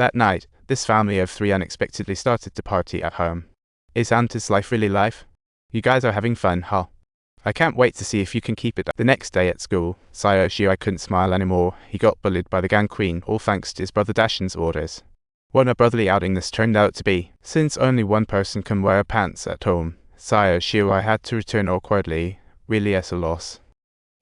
That night, this family of 3 unexpectedly started to party at home. Is Auntie's life really life? You guys are having fun, huh? I can't wait to see if you can keep it up. The next day at school, Sayo Shirai couldn't smile anymore. He got bullied by the gang queen, all thanks to his brother Dashin's orders. What a brotherly outing this turned out to be. Since only one person can wear pants at home, Sayo Shirai had to return awkwardly, really at a loss.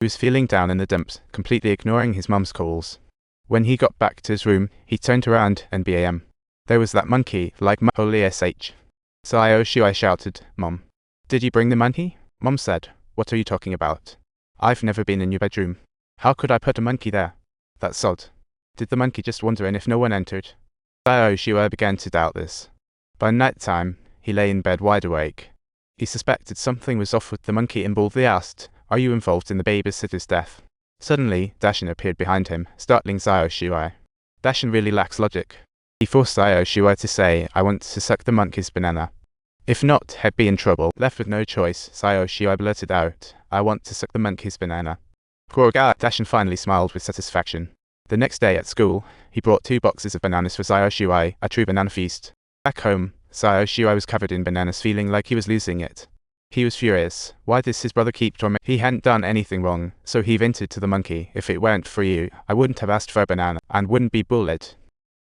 He was feeling down in the dumps, completely ignoring his mum's calls. When he got back to his room, he turned around and bam. There was that monkey, like holy sh. Sayo Shirai shouted, "Mom, did you bring the monkey?" Mom said, "What are you talking about? I've never been in your bedroom. How could I put a monkey there? That's odd. Did the monkey just wander in if no one entered?" Sayo Shirai began to doubt this. By night time, he lay in bed wide awake. He suspected something was off with the monkey and boldly asked, "Are you involved in the babysitter's death?" Suddenly, Dashin appeared behind him, startling Sayo Shirai. Dashin really lacks logic. He forced Sayo Shirai to say, "I want to suck the monkey's banana." If not, he'd be in trouble. Left with no choice, Sayo Shirai blurted out, "I want to suck the monkey's banana." Poor guy. Dashin finally smiled with satisfaction. The next day at school, he brought 2 boxes of bananas for Sayo Shirai, a true banana feast. Back home, Sayo Shirai was covered in bananas, feeling like he was losing it. He was furious. Why does his brother keep tormenting? He hadn't done anything wrong, so he vented to the monkey, "If it weren't for you, I wouldn't have asked for a banana, and wouldn't be bullied.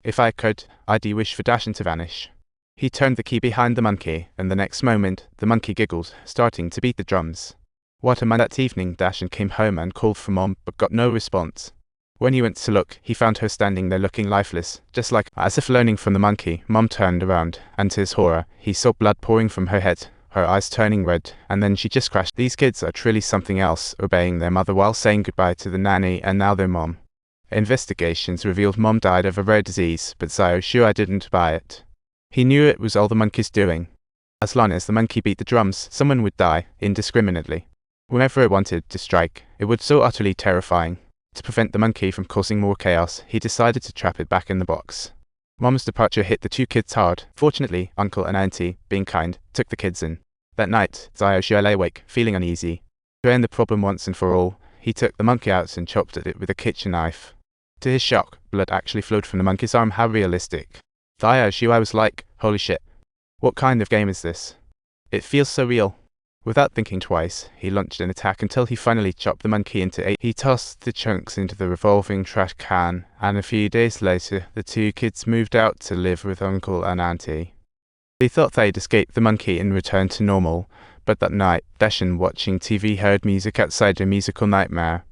If I could, I'd wish for Dashin to vanish." He turned the key behind the monkey, and the next moment, the monkey giggled, starting to beat the drums. What a man. That evening, Dashin came home and called for Mom, but got no response. When he went to look, he found her standing there looking lifeless, just like, as if learning from the monkey. Mom turned around, and to his horror, he saw blood pouring from her head, her eyes turning red, and then she just crashed. These kids are truly something else, obeying their mother while saying goodbye to the nanny and now their mom. Investigations revealed Mom died of a rare disease, but Sayo Shirai didn't buy it. He knew it was all the monkey's doing. As long as the monkey beat the drums, someone would die, indiscriminately. Whenever it wanted to strike, it was so utterly terrifying. To prevent the monkey from causing more chaos, he decided to trap it back in the box. Mom's departure hit the 2 kids hard. Fortunately, Uncle and Auntie, being kind, took the kids in. That night, Sayo Shirai lay awake, feeling uneasy. To end the problem once and for all, he took the monkey out and chopped at it with a kitchen knife. To his shock, blood actually flowed from the monkey's arm. How realistic. Sayo Shirai was like, "Holy shit. What kind of game is this? It feels so real." Without thinking twice, he launched an attack until he finally chopped the monkey into 8. He tossed the chunks into the revolving trash can, and a few days later, the 2 kids moved out to live with Uncle and Auntie. They thought they'd escaped the monkey and return to normal, but that night, Dashin, watching TV, heard music outside a musical nightmare.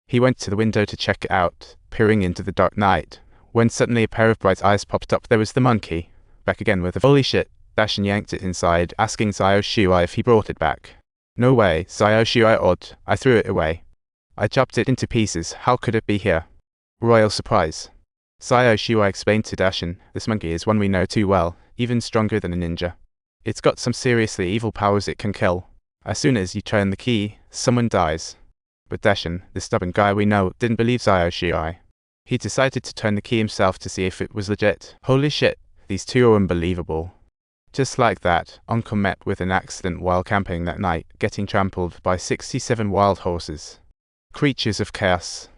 He went to the window to check it out, peering into the dark night, when suddenly a pair of bright eyes popped up. There was the monkey, back again with a "Holy shit." Dashin yanked it inside, asking Sayo Shirai if he brought it back. "No way." Sayo Shirai odd. "I threw it away. I chopped it into pieces. How could it be here?" Royal surprise. Sayo Shirai explained to Dashin, "This monkey is one we know too well, even stronger than a ninja. It's got some seriously evil powers it can kill. As soon as you turn the key, someone dies." But Dashin, the stubborn guy we know, didn't believe Sayo Shirai. He decided to turn the key himself to see if it was legit. Holy shit, these 2 are unbelievable. Just like that, Uncle met with an accident while camping that night, getting trampled by 67 wild horses. Creatures of chaos.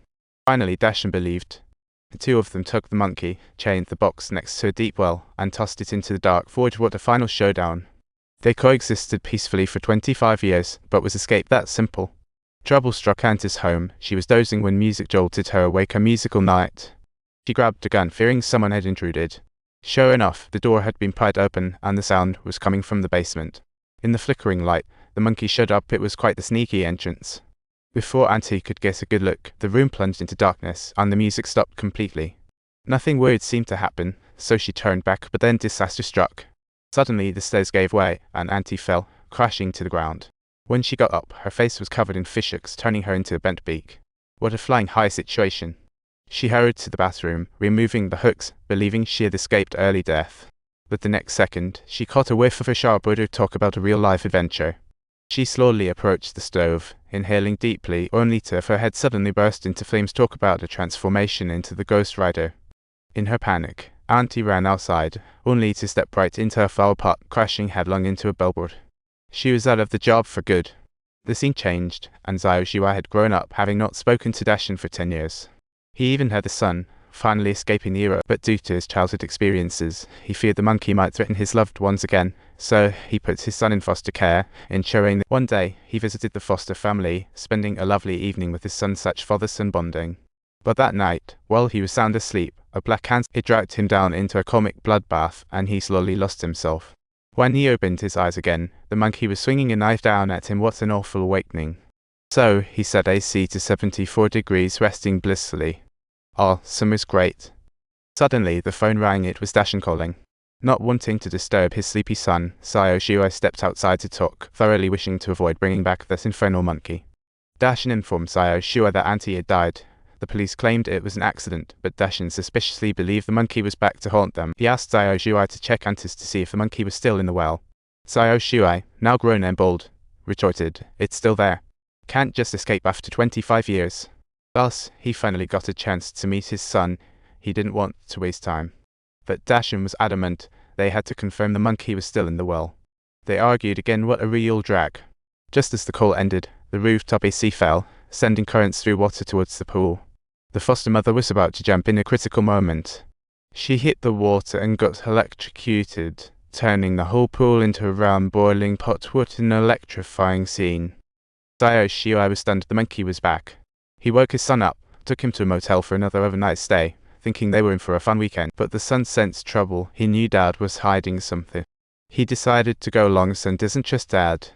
Finally, Dashin believed. The 2 of them took the monkey, chained the box next to a deep well, and tossed it into the dark forge. What a final showdown. They coexisted peacefully for 25 years, but was escape that simple? Trouble struck Auntie's home. She was dozing when music jolted her awake. A musical night. She grabbed a gun, fearing someone had intruded. Sure enough, the door had been pried open, and the sound was coming from the basement. In the flickering light, the monkey showed up. It was quite the sneaky entrance. Before Auntie could get a good look, the room plunged into darkness, and the music stopped completely. Nothing weird seemed to happen, so she turned back, but then disaster struck. Suddenly, the stairs gave way, and Auntie fell, crashing to the ground. When she got up, her face was covered in fishhooks, turning her into a bent beak. What a flying high situation. She hurried to the bathroom, removing the hooks, believing she had escaped early death. But the next second, she caught a whiff of a sharp odor. Talk about a real-life adventure. She slowly approached the stove, inhaling deeply, only to have her head suddenly burst into flames. Talk about a transformation into the Ghost Rider. In her panic, Auntie ran outside, only to step right into a flower pot, crashing headlong into a billboard. She was out of the job for good. The scene changed, and Sayo Shirai had grown up, having not spoken to Dashin for 10 years. He even had a son, finally escaping the era, but due to his childhood experiences, he feared the monkey might threaten his loved ones again, so he put his son in foster care, ensuring that one day he visited the foster family, spending a lovely evening with his son, such father-son bonding. But that night, while he was sound asleep, a black hand dragged him down into a comic bloodbath, and he slowly lost himself. When he opened his eyes again, the monkey was swinging a knife down at him. What an awful awakening. So, he set AC to 74 degrees, resting blissfully. Ah, summer's great. Suddenly, the phone rang. It was Dashin calling. Not wanting to disturb his sleepy son, Sayo Shuai stepped outside to talk, thoroughly wishing to avoid bringing back that infernal monkey. Dashin informed Sayo Shuai that Auntie had died. The police claimed it was an accident, but Dashin suspiciously believed the monkey was back to haunt them. He asked Sayo Shuai to check Antis to see if the monkey was still in the well. Sayo Shuai, now grown and bald, retorted, "It's still there. Can't just escape after 25 years. Thus, he finally got a chance to meet his son. He didn't want to waste time. But Dashin was adamant. They had to confirm the monkey was still in the well. They argued again. What a real drag. Just as the call ended, the rooftop AC fell, sending currents through water towards the pool. The foster mother was about to jump in a critical moment. She hit the water and got electrocuted, turning the whole pool into a round boiling pot. What an electrifying scene. Sayo Shuai was stunned. The monkey was back. He woke his son up, took him to a motel for another overnight stay, thinking they were in for a fun weekend. But the son sensed trouble. He knew Dad was hiding something. He decided to go along. Son doesn't trust Dad.